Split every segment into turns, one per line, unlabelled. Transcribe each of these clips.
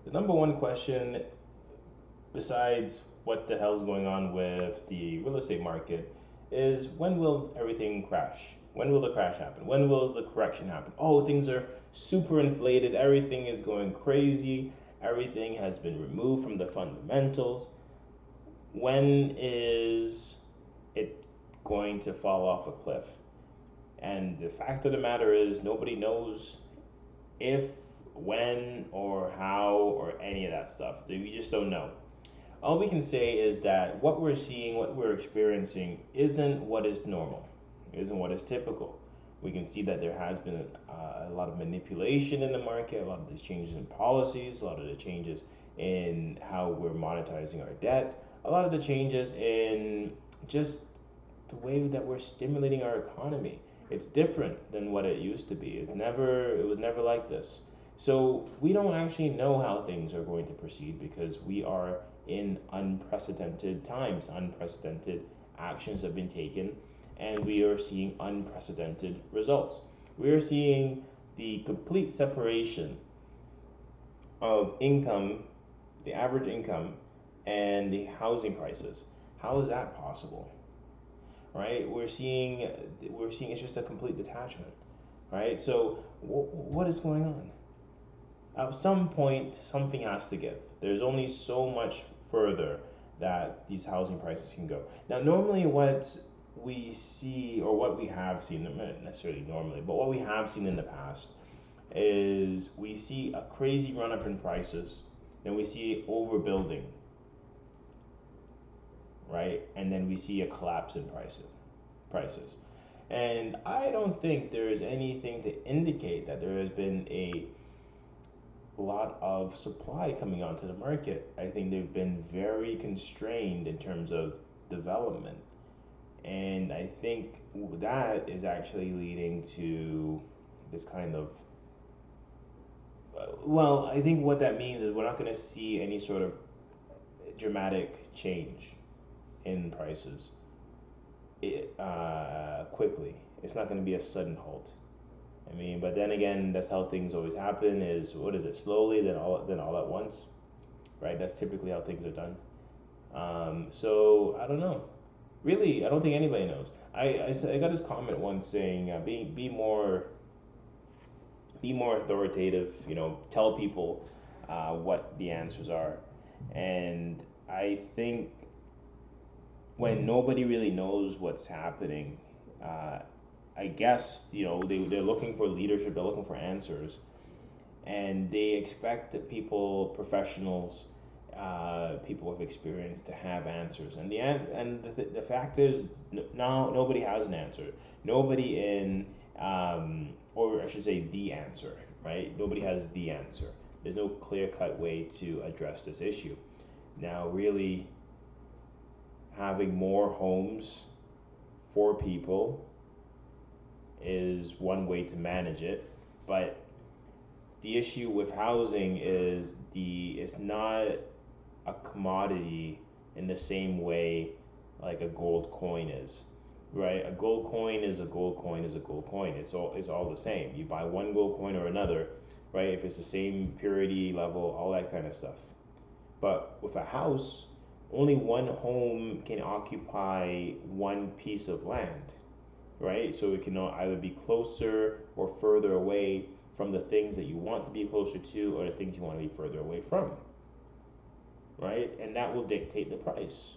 The number one question, besides what the hell's going on with the real estate market, is when will everything crash? When will the crash happen? When will the correction happen? Oh, things are super inflated. Everything is going crazy. Everything has been removed from the fundamentals. When is it going to fall off a cliff? And the fact of the matter is, nobody knows if, when, or how, or any of that stuff. We just don't know. All we can say is that what we're seeing, what we're experiencing, isn't what is normal, isn't what is typical. We can see that there has been a lot of manipulation in the market, a lot of these changes in policies, a lot of the changes in how we're monetizing our debt, a lot of the changes in just the way that we're stimulating our economy. It's different than what it used to be. It was never like this. So we don't actually know how things are going to proceed because we are in unprecedented times. Unprecedented actions have been taken, and we are seeing unprecedented results. We are seeing the complete separation of income, the average income, and the housing prices. How is that possible? Right? We're seeing it's just a complete detachment, right? So what is going on? At some point, something has to give. There's only so much further that these housing prices can go. Now, normally, what we see, or what we have seen, not necessarily normally, but what we have seen in the past, is we see a crazy run up in prices, then we see overbuilding, right? And then we see a collapse in prices. And I don't think there is anything to indicate that there has been a lot of supply coming onto the market. I think they've been very constrained in terms of development. And I think that is actually leading to this kind of, well, I think what that means is we're not going to see any sort of dramatic change in prices quickly. It's not going to be a sudden halt. I mean, but then again, that's how things always happen. Is what is it? Slowly, then all at once, right? That's typically how things are done. So I don't know. Really, I don't think anybody knows. I got this comment once saying, be more authoritative. Tell people what the answers are, and I think when nobody really knows what's happening, uh, I guess they're looking for leadership, they're looking for answers, and they expect that professionals, people with experience, to have answers. And the fact is, now nobody has an answer. Nobody or I should say, the answer, right? Nobody has the answer. There's no clear cut way to address this issue. Now, really, having more homes for people is one way to manage it, but the issue with housing is it's not a commodity in the same way like a gold coin is, right? A gold coin is a gold coin is a gold coin. It's all the same. You buy one gold coin or another, right? If it's the same purity level, all that kind of stuff. But with a house, only one home can occupy one piece of land, right? So it can either be closer or further away from the things that you want to be closer to, or the things you want to be further away from, right? And that will dictate the price.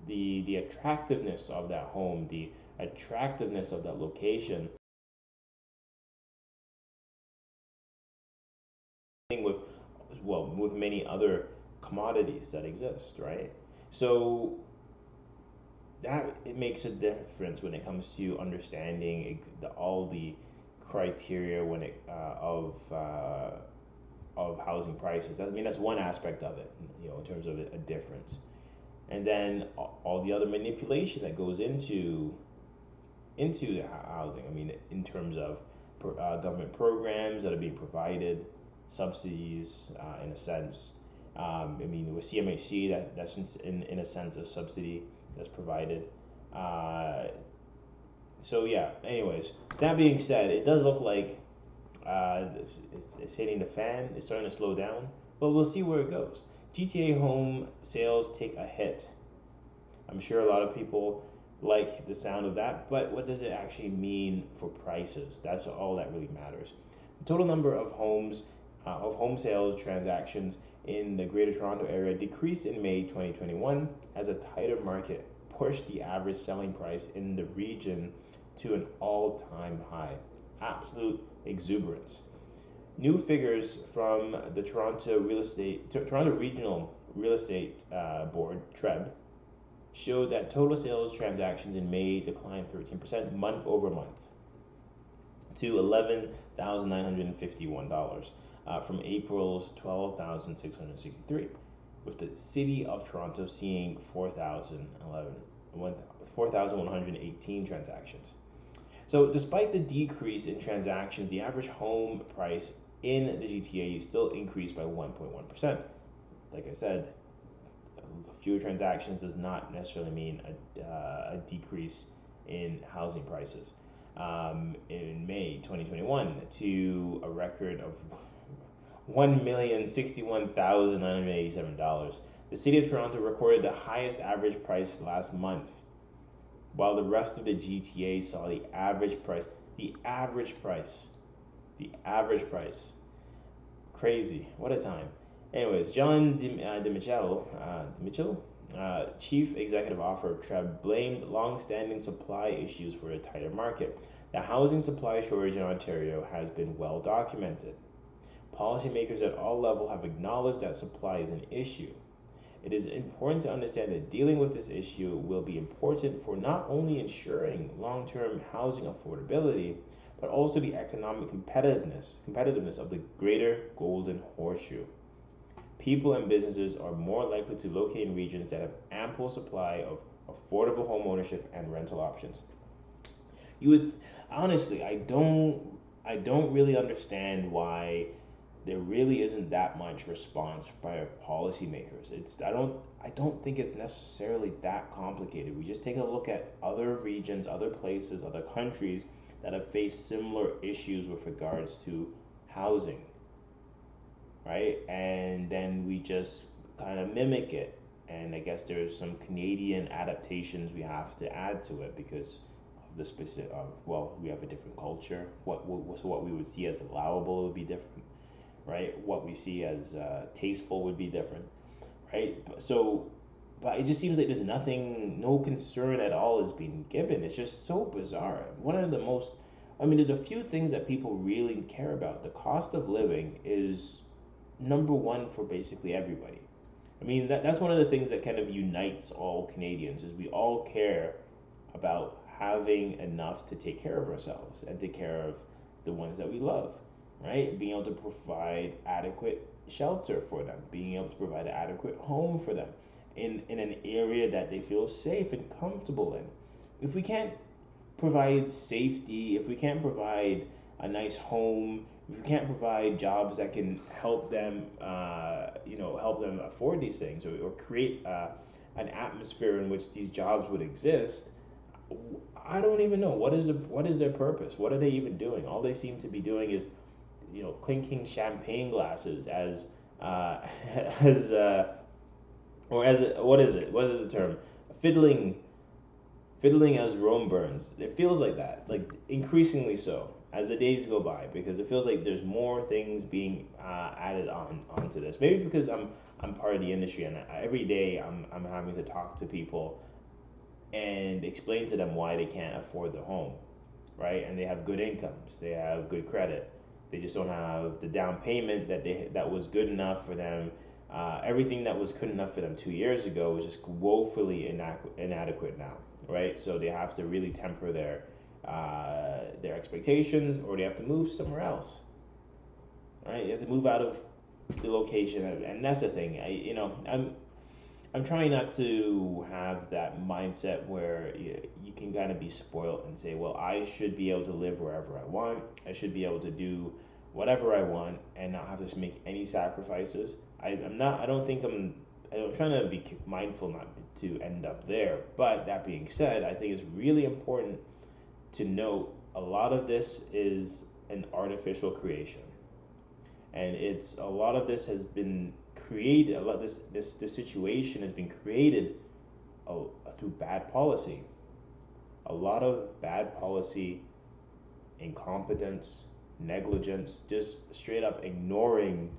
The attractiveness of that home, the attractiveness of that location, with with many other commodities that exist, right? So that it makes a difference when it comes to understanding all the criteria when it of housing prices. I mean, that's one aspect of it, in terms of a difference. And then all the other manipulation that goes into the housing. I mean, in terms of government programs that are being provided, subsidies, in a sense. I mean, with CMHC, that's in a sense a subsidy that's provided. Uh, so yeah. Anyways, that being said, it does look like it's hitting the fan. It's starting to slow down. But we'll see where it goes. GTA home sales take a hit. I'm sure a lot of people like the sound of that, but what does it actually mean for prices? That's all that really matters. The total number of home sales transactions in the Greater Toronto Area decreased in May 2021 as a tighter market pushed the average selling price in the region to an all-time high. Absolute exuberance. New figures from the Toronto Regional Real Estate Board (TREB) showed that total sales transactions in May declined 13% month over month to $11,951 from April's $12,663, with the City of Toronto seeing 4,118 transactions. So, despite the decrease in transactions, the average home price in the GTA still increased by 1.1%. Like I said, fewer transactions does not necessarily mean a decrease in housing prices. In May 2021, to a record of $1,061,987, the City of Toronto recorded the highest average price last month, while the rest of the GTA saw the average price. Crazy. What a time. Anyways, John DeMichel, chief executive officer of TREB, blamed long-standing supply issues for a tighter market. The housing supply shortage in Ontario has been well documented. Policymakers at all levels have acknowledged that supply is an issue. It is important to understand that dealing with this issue will be important for not only ensuring long-term housing affordability, but also the economic competitiveness of the greater Golden Horseshoe. People and businesses are more likely to locate in regions that have ample supply of affordable home ownership and rental options. You would honestly, I don't really understand why there really isn't that much response by our policymakers. I don't think it's necessarily that complicated. We just take a look at other regions, other places, other countries that have faced similar issues with regards to housing, right? And then we just kind of mimic it. And I guess there's some Canadian adaptations we have to add to it because of the specific. Well, we have a different culture. What we would see as allowable would be different, right? What we see as tasteful would be different, right? But it just seems like there's no concern at all is being given. It's just so bizarre. There's a few things that people really care about. The cost of living is number one for basically everybody. That's one of the things that kind of unites all Canadians is we all care about having enough to take care of ourselves and take care of the ones that we love, right? Being able to provide adequate shelter for them, being able to provide an adequate home for them in an area that they feel safe and comfortable in. If we can't provide safety, if we can't provide a nice home, if we can't provide jobs that can help them, help them afford these things or create an atmosphere in which these jobs would exist, I don't even know what is their purpose. What are they even doing? All they seem to be doing is, clinking champagne glasses as what is it? What is the term? Fiddling as Rome burns. It feels like that, like increasingly so as the days go by, because it feels like there's more things being added onto this. Maybe because I'm part of the industry and every day I'm having to talk to people and explain to them why they can't afford the home, right? And they have good incomes, they have good credit, they just don't have the down payment that was good enough for them. Everything that was good enough for them 2 years ago is just woefully inadequate now, right? So they have to really temper their expectations, or they have to move somewhere else, right? You have to move out of the location, and that's the thing. I'm trying not to have that mindset where you can kind of be spoiled and say, well, I should be able to live wherever I want. I should be able to do whatever I want and not have to make any sacrifices. I'm trying to be mindful not to end up there. But that being said, I think it's really important to note a lot of this is an artificial creation. and it's a lot of this has been created. A lot of this situation has been created uh, through bad policy. A lot of bad policy, incompetence, negligence, just straight up ignoring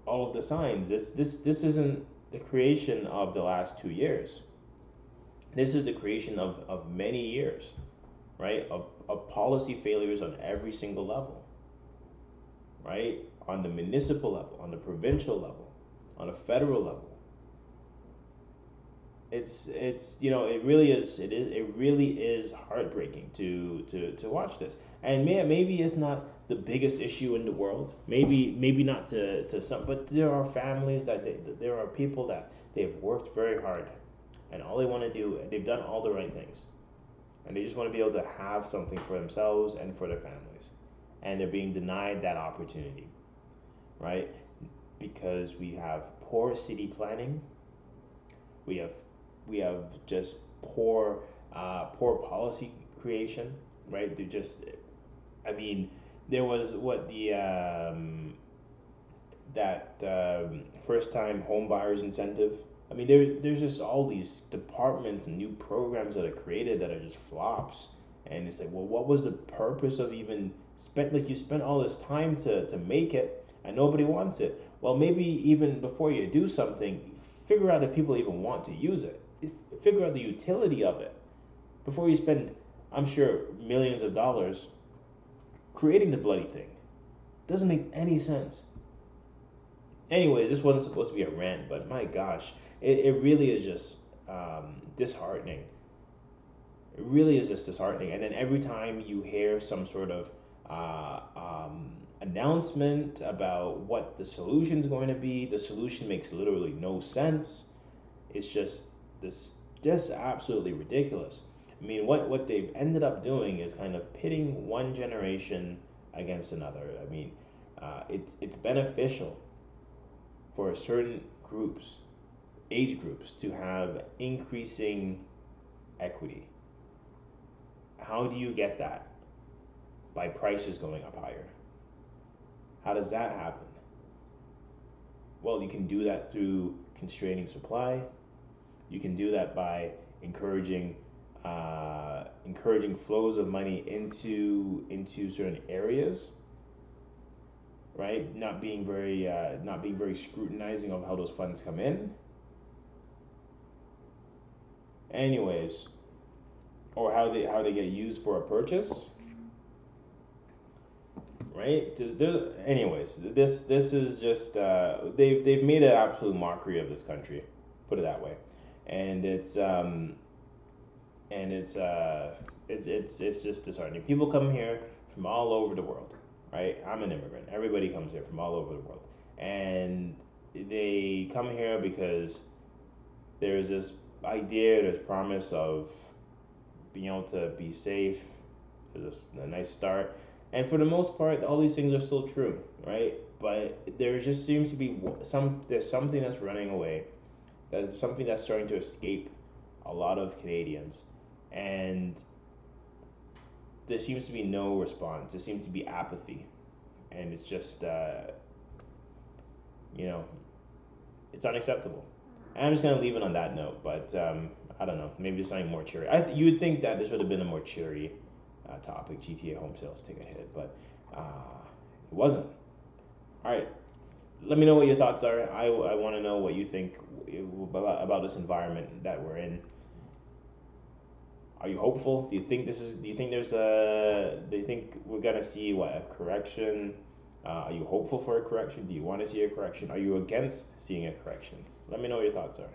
all of the signs. This isn't the creation of the last 2 years. This is the creation of many years, right? Of policy failures on every single level, right? On the municipal level, on the provincial level, on a federal level. It's it really is heartbreaking to watch this. And maybe it's not the biggest issue in the world. Maybe not to some, but there are families there are people that they've worked very hard, and all they want to do, they've done all the right things, and they just want to be able to have something for themselves and for their families, and they're being denied that opportunity, right? Because we have poor city planning, we have just poor policy creation, right? They're just, I mean, there was what the that first time home buyers incentive. I mean, there's just all these departments and new programs that are created that are just flops. And it's like, well, what was the purpose of even spent? Like, you spent all this time to make it, and nobody wants it. Well, maybe even before you do something, figure out if people even want to use it. Figure out the utility of it before you spend, I'm sure, millions of dollars creating the bloody thing. Doesn't make any sense. Anyways, this wasn't supposed to be a rant, but my gosh, it really is just disheartening. It really is just disheartening. And then every time you hear some sort of announcement about what the solution is going to be, the solution makes literally no sense. It's just this, just absolutely ridiculous. I mean, what they've ended up doing is kind of pitting one generation against another. I mean, it's beneficial for certain groups, age groups, to have increasing equity. How do you get that? By prices going up higher. How does that happen? Well, you can do that through constraining supply. You can do that by encouraging flows of money into certain areas, right? Not being very scrutinizing of how those funds come in. Anyways, or how they get used for a purchase, right? Anyways, this is just they've made an absolute mockery of this country, put it that way, and it's just disheartening. People come here from all over the world, right? I'm an immigrant. Everybody comes here from all over the world, and they come here because there's this idea, there's promise of being able to be safe. There's a nice start, and for the most part, all these things are still true, right? But there just seems to be there's something that's running away. There's something that's starting to escape a lot of Canadians, and there seems to be no response. There seems to be apathy, and it's just it's unacceptable. And I'm just gonna leave it on that note. But I don't know. Maybe something more cheery. You would think that this would have been a more cheery topic. GTA home sales take a hit, but it wasn't. All right. Let me know what your thoughts are. I want to know what you think about this environment that we're in. Are you hopeful? Do you think do you think we're gonna see a correction? Are you hopeful for a correction? Do you want to see a correction? Are you against seeing a correction? Let me know what your thoughts are.